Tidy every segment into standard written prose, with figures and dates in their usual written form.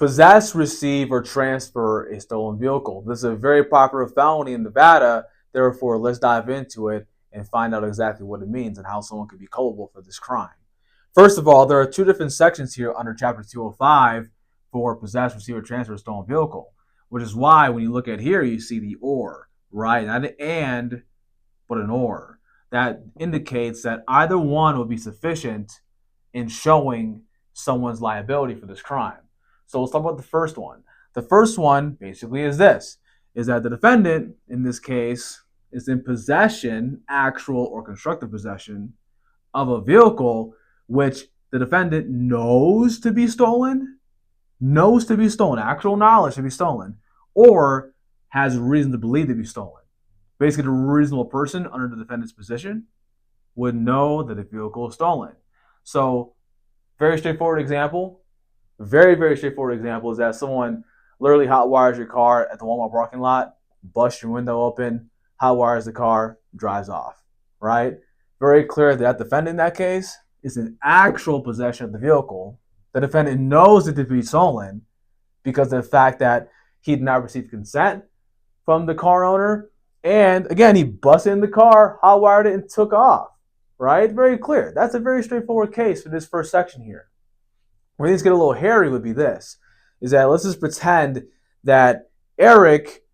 Possess, receive, or transfer a stolen vehicle. This is a very popular felony in Nevada. Therefore, let's dive into it and find out exactly what it means and how someone could be culpable for this crime. First of all, there are two different sections here under Chapter 205 for possess, receive, or transfer a stolen vehicle, which is why when you look at here, you see the or, right? Not an and, but an or. That indicates that either one will be sufficient in showing someone's liability for this crime. So let's talk about the first one. The first one basically is this, is that the defendant, in this case, is in possession, actual or constructive possession, of a vehicle which the defendant knows to be stolen, actual knowledge to be stolen, or has reason to believe to be stolen. Basically, a reasonable person under the defendant's position would know that the vehicle is stolen. So, very straightforward example. Very, very straightforward example is that someone literally hot wires your car at the Walmart parking lot, busts your window open, hot wires the car, drives off, right? Very clear that defendant in that case is in actual possession of the vehicle. The defendant knows it to be stolen because of the fact that he did not receive consent from the car owner. And again, he busted in the car, hot wired it, and took off, right? Very clear. That's a very straightforward case for this first section here. Where things get a little hairy would be this, is that let's just pretend that Eric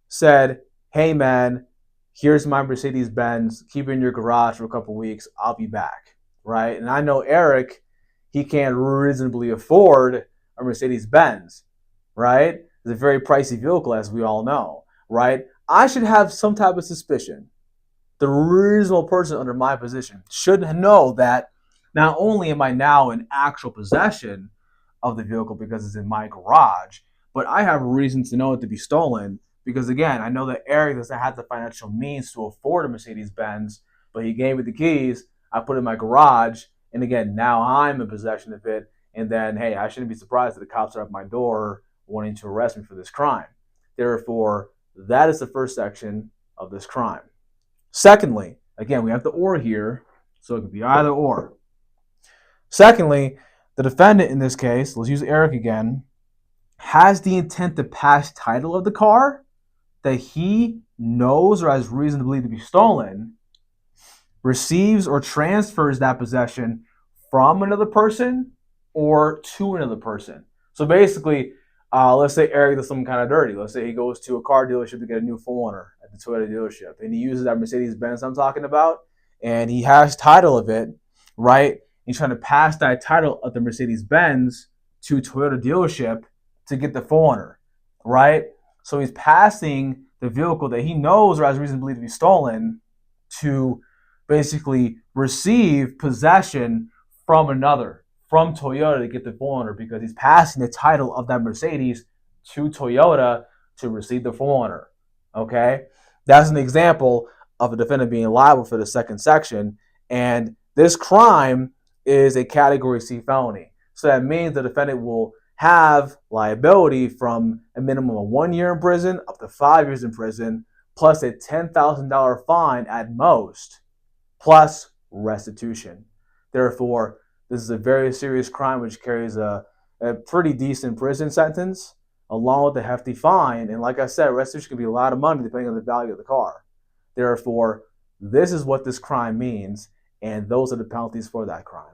said, hey man, here's my Mercedes-Benz, keep it in your garage for a couple weeks, I'll be back, right? And I know Eric, he can't reasonably afford a Mercedes-Benz, right? It's a very pricey vehicle, as we all know, right? I should have some type of suspicion. The reasonable person under my position should know that not only am I now in actual possession of the vehicle because it's in my garage, but I have reason to know it to be stolen because, again, I know that Eric doesn't have the financial means to afford a Mercedes-Benz, but he gave me the keys, I put it in my garage, and again, now I'm in possession of it, and then, hey, I shouldn't be surprised that the cops are at my door wanting to arrest me for this crime. Therefore, that is the first section of this crime. Secondly, again, we have the or here, so it could be either or. Secondly, the defendant in this case, let's use Eric again, has the intent to pass title of the car that he knows or has reason to believe to be stolen, receives or transfers that possession from another person or to another person. So basically, let's say Eric does something kind of dirty. Let's say he goes to a car dealership to get a new Forerunner at the Toyota dealership, and he uses that Mercedes-Benz I'm talking about, and he has title of it, right? He's trying to pass that title of the Mercedes-Benz to Toyota dealership to get the Forerunner, right? So he's passing the vehicle that he knows or has reason to believe to be stolen to basically receive possession from another, from Toyota to get the Forerunner because he's passing the title of that Mercedes to Toyota to receive the Forerunner, okay? That's an example of a defendant being liable for the second section, and this crime is a Category C felony. So that means the defendant will have liability from a minimum of 1 year in prison up to 5 years in prison, plus a $10,000 fine at most, plus restitution. Therefore, this is a very serious crime which carries a pretty decent prison sentence along with a hefty fine. And like I said, restitution can be a lot of money depending on the value of the car. Therefore, this is what this crime means, and those are the penalties for that crime.